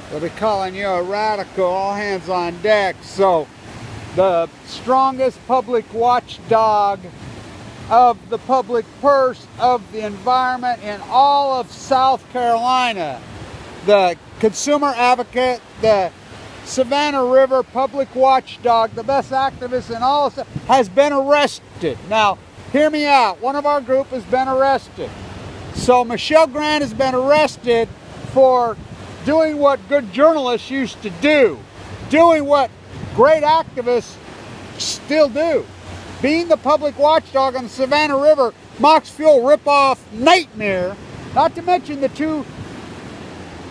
They'll be calling you a radical, all hands on deck. So the strongest public watchdog of the public purse, of the environment in all of South Carolina, the consumer advocate, the Savannah River public watchdog, the best activist in all of, has been arrested. Now, hear me out. One of our group has been arrested. So Michelle Grant has been arrested for doing what good journalists used to do, doing what great activists still do, being the public watchdog on the Savannah River Mox Fuel ripoff nightmare, not to mention the 2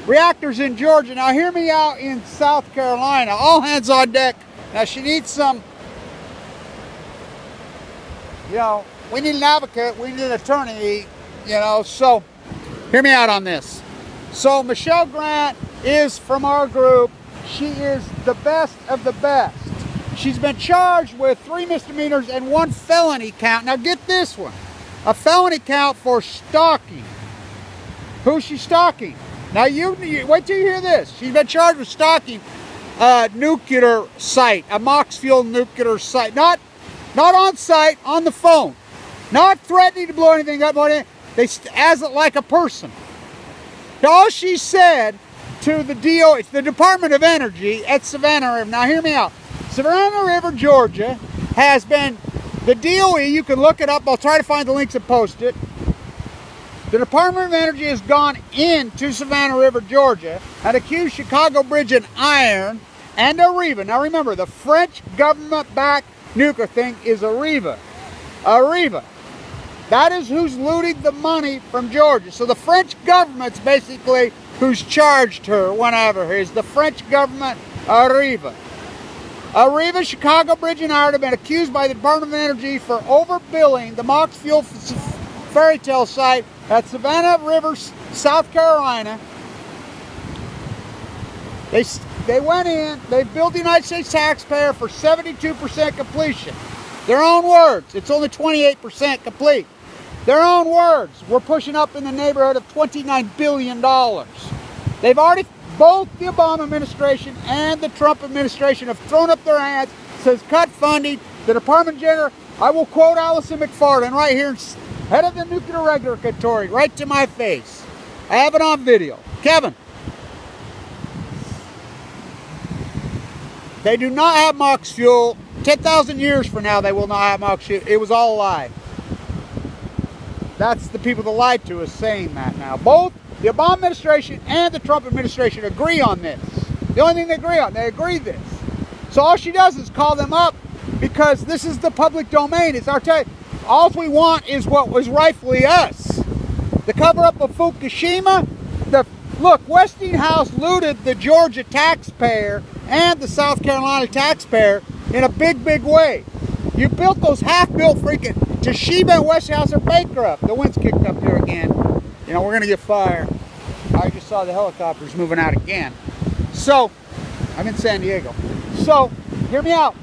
reactors in Georgia. Now hear me out in South Carolina, all hands on deck. Now she needs some, you know, we need an advocate, we need an attorney, you know, so hear me out on this. So Michelle Grant is from our group. She is the best of the best. She's been charged with 3 misdemeanors and 1 felony count. Now get this one, a felony count for stalking. Who's she stalking? Now you wait till you hear this. She's been charged with stalking a nuclear site, a Mox Fuel nuclear site. Not on site, on the phone. Not threatening to blow anything up on it. They as it like a person. All she said to the D.o.e, the Department of Energy at Savannah River. Now hear me out. Savannah River, Georgia has been, the D.o.e, you can look it up. I'll try to find the links and post it. The Department of Energy has gone into Savannah River, Georgia, and accused Chicago Bridge and Iorn and Areva. Now remember, the French government-backed nuclear thing is Areva. Areva. That is who's looting the money from Georgia. So the French government's basically who's charged her, whenever, is the French government, Areva. Areva, Chicago Bridge and Iorn have been accused by the Department of Energy for overbilling the Mox Fuel fairy tale site at Savannah River, South Carolina. They went in, they billed the United States taxpayer for 72% completion. Their own words, it's only 28% complete. Their own words, we're pushing up in the neighborhood of $29 billion. They've already, both the Obama administration and the Trump administration have thrown up their hands, says cut funding. The Department General, I will quote Allison McFarland right here, head of the Nuclear Regulatory, right to my face. I have it on video. Kevin. They do not have Mox Fuel. 10,000 years from now, they will not have Mox Fuel. It was all a lie. That's the people that lied to us saying that now. Both the Obama administration and the Trump administration agree on this. The only thing they agree on, they agree this. So all she does is call them up because this is the public domain. It's our time. All we want is what was rightfully us. The cover-up of Fukushima. Look, Westinghouse looted the Georgia taxpayer and the South Carolina taxpayer in a big, big way. You built those half-built freaking Toshiba and Westinghouse are bankrupt. The wind's kicked up here again. You know, we're going to get fire. I just saw the helicopters moving out again. So, I'm in San Diego. So, hear me out.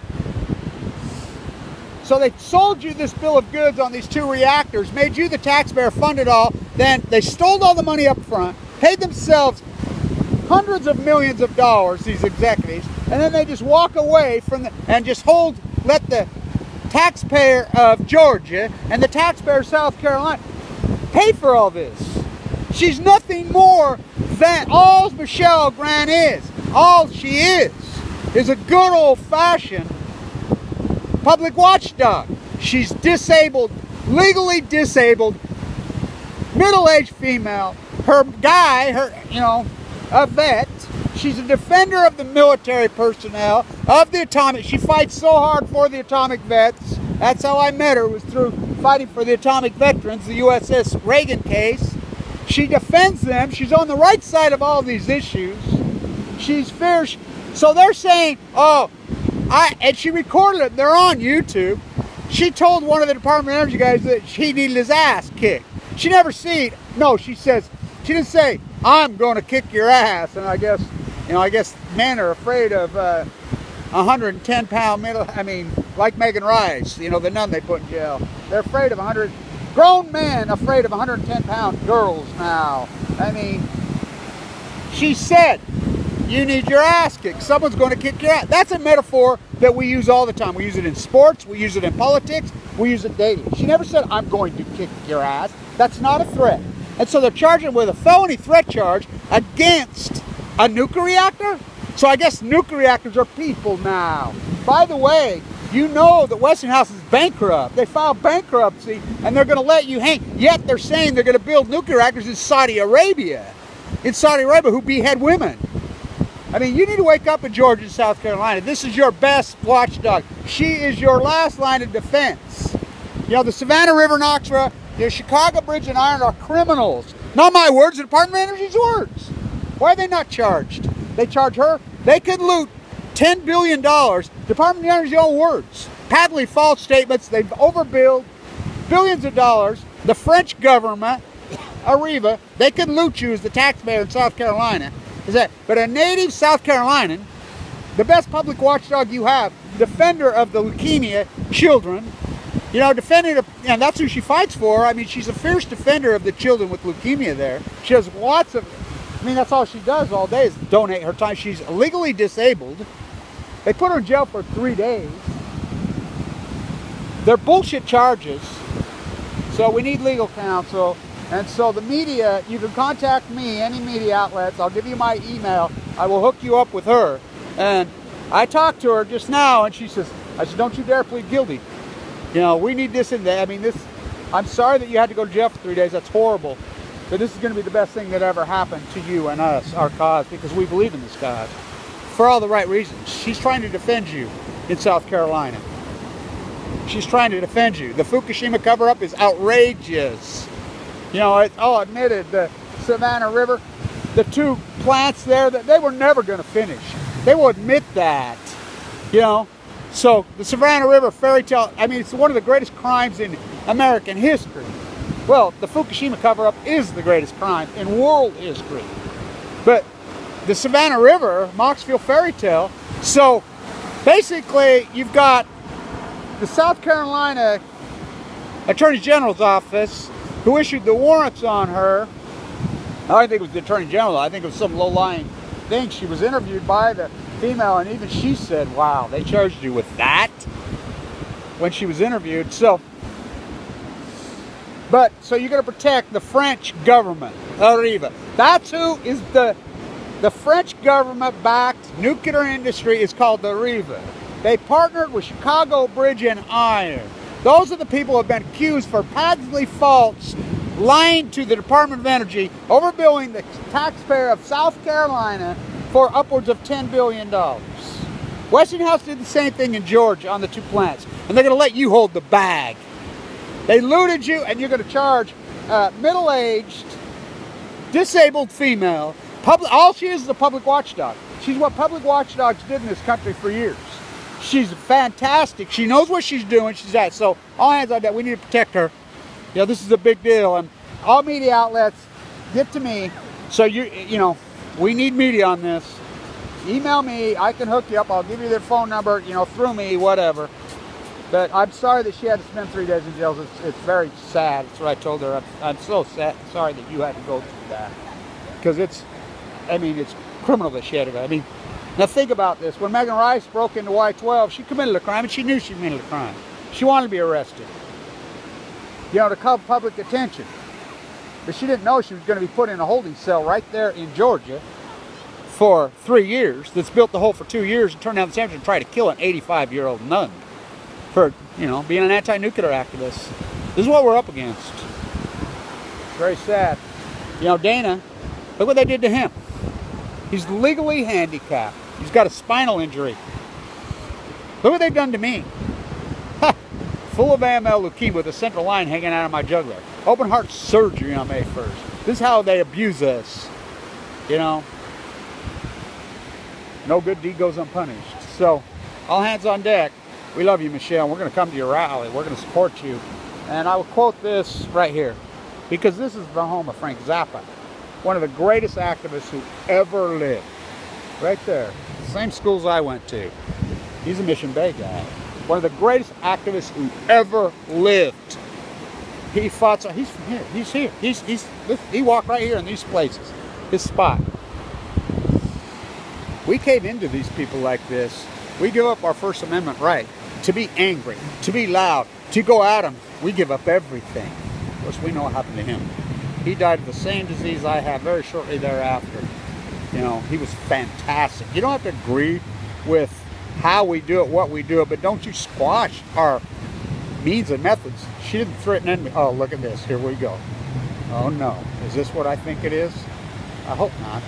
So they sold you this bill of goods on these 2 reactors, made you the taxpayer fund it all, then they stole all the money up front, paid themselves hundreds of millions of dollars, these executives, and then they just walk away from and just let the taxpayer of Georgia and the taxpayer of South Carolina pay for all this. She's nothing more than all Michelle Grant is. All she is a good old-fashioned public watchdog. She's disabled, legally disabled, middle-aged female. Her guy, a vet. She's a defender of the military personnel, of the atomic. She fights so hard for the atomic vets. That's how I met her, was through fighting for the atomic veterans, the USS Reagan case. She defends them. She's on the right side of all these issues. She's fierce. So they're saying, and she recorded it. They're on YouTube. She told one of the Department of Energy guys that he needed his ass kicked. She never seen. No, she didn't say, I'm going to kick your ass. And I guess men are afraid of 110-pound like Megan Rice, the nun they put in jail. They're afraid of grown men afraid of 110-pound girls now. She said, you need your ass kicked. Someone's going to kick your ass. That's a metaphor that we use all the time. We use it in sports. We use it in politics. We use it daily. She never said, I'm going to kick your ass. That's not a threat. And so they're charging with a felony threat charge against a nuclear reactor? So I guess nuclear reactors are people now. By the way, you know that Westinghouse is bankrupt. They filed bankruptcy and they're going to let you hang. Yet they're saying they're going to build nuclear reactors in Saudi Arabia. In Saudi Arabia, who behead women. I mean, you need to wake up in Georgia and South Carolina. This is your best watchdog. She is your last line of defense. You know, the Savannah River and Oxford, the Chicago Bridge and Iron are criminals. Not my words, the Department of Energy's words. Why are they not charged? They charge her. They could loot $10 billion. Department of Energy's own words. Patently false statements. They've overbilled billions of dollars. The French government, Areva, they could loot you as the taxpayer in South Carolina. But a native South Carolinian, the best public watchdog you have, defender of the leukemia children, you know, and that's who she fights for. I mean, she's a fierce defender of the children with leukemia there. She has lots of, I mean, that's all she does all day is donate her time. She's legally disabled. They put her in jail for 3 days. They're bullshit charges. So we need legal counsel. And so the media, you can contact me, any media outlets. I'll give you my email. I will hook you up with her. And I talked to her just now, and she says, I said, don't you dare plead guilty. You know, we need this and that. I mean, this, I'm sorry that you had to go to jail for 3 days. That's horrible. But this is going to be the best thing that ever happened to you and us, our cause, because we believe in this cause. For all the right reasons. She's trying to defend you in South Carolina. She's trying to defend you. The Fukushima cover-up is outrageous. You know, it's all admitted, the Savannah River, the 2 plants there, that they were never going to finish. They will admit that, you know. So the Savannah River fairy tale, I mean, it's one of the greatest crimes in American history. Well, the Fukushima cover-up is the greatest crime in world history. But the Savannah River, Mox Fuel fairy tale, so basically you've got the South Carolina Attorney General's office who issued the warrants on her. I don't think it was the Attorney General. I think it was some low-lying thing. She was interviewed by the female, and even she said, wow, they charged you with that when she was interviewed. So you're going to protect the French government, Areva. That's who is the French government-backed nuclear industry is called the Areva. They partnered with Chicago Bridge and Iron. Those are the people who have been accused for patently false, lying to the Department of Energy, overbilling the taxpayer of South Carolina for upwards of $10 billion. Westinghouse did the same thing in Georgia on the 2 plants, and they're going to let you hold the bag. They looted you, and you're going to charge middle-aged, disabled female. All she is a public watchdog. She's what public watchdogs did in this country for years. She's fantastic. She knows what she's doing. She's at. So all hands on deck. We need to protect her. You know, this is a big deal. And all media outlets, get to me. So you know, we need media on this. Email me. I can hook you up. I'll give you their phone number. You know, through me, whatever. But I'm sorry that she had to spend 3 days in jail. It's very sad. That's what I told her. I'm so sad. Sorry that you had to go through that. Because it's, I mean, it's criminal that she had to go. I mean, now think about this. When Megan Rice broke into Y-12, she committed a crime, and she knew she committed a crime. She wanted to be arrested. You know, to call public attention. But she didn't know she was going to be put in a holding cell right there in Georgia for 3 years. That's built the hole for 2 years and turned down the temperature and tried to kill an 85-year-old nun for, you know, being an anti-nuclear activist. This is what we're up against. It's very sad. You know, Dana, look what they did to him. He's legally handicapped. He's got a spinal injury. Look what they've done to me. Ha! Full of AML leukemia with a central line hanging out of my jugular. Open heart surgery on May 1st. This is how they abuse us. You know. No good deed goes unpunished. So, all hands on deck. We love you, Michelle. We're going to come to your rally. We're going to support you. And I will quote this right here. Because this is the home of Frank Zappa. One of the greatest activists who ever lived. Right there. Same schools I went to. He's a Mission Bay guy. One of the greatest activists who ever lived. He fought, so he's from here. He's here. He walked right here in these places. His spot. We cave into these people like this. We give up our First Amendment right to be angry, to be loud, to go at them. We give up everything. Of course, we know what happened to him. He died of the same disease I have very shortly thereafter. You know, he was fantastic. You don't have to agree with how we do it, what we do it, but don't you squash our means and methods. She didn't threaten any. Oh, look at this. Here we go. Oh no. Is this what I think it is? I hope not.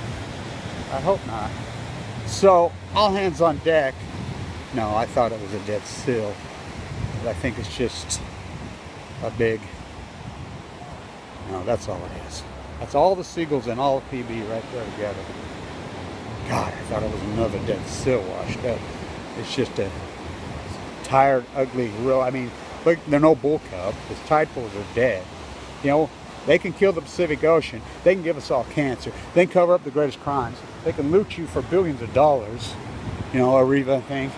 I hope not. So, all hands on deck. No, I thought it was a dead seal. But I think it's just a big... No, that's all it is. That's all the seagulls and all the PB right there together. God, I thought it was another dead seal washed up. It's just a tired, ugly, real... I mean, look, they're no bull cub. His tide pools are dead. You know, they can kill the Pacific Ocean. They can give us all cancer. They can cover up the greatest crimes. They can loot you for billions of dollars. You know, Areva thing.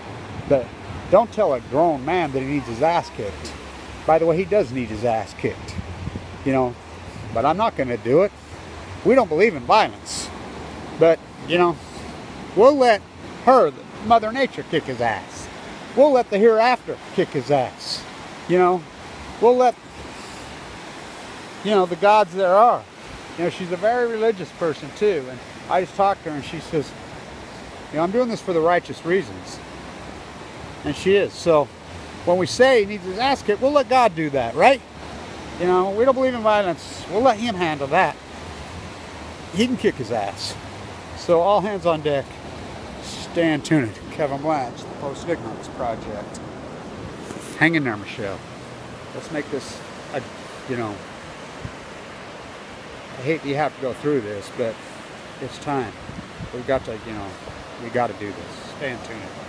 But don't tell a grown man that he needs his ass kicked. By the way, he does need his ass kicked. You know, but I'm not going to do it. We don't believe in violence. But, you know, we'll let her, Mother Nature, kick his ass. We'll let the hereafter kick his ass. You know, we'll let, you know, the gods there are. You know, she's a very religious person too. And I just talked to her and she says, you know, I'm doing this for the righteous reasons. And she is. So when we say he needs his ass kicked, we'll let God do that, right? You know, we don't believe in violence. We'll let him handle that. He can kick his ass. So all hands on deck. Stay tuned. Kevin Blanch, the Post-Ignorance Project. Hang in there, Michelle. Let's make this, you know, I hate you have to go through this, but it's time. We've got to, you know, we got to do this. Stay tuned.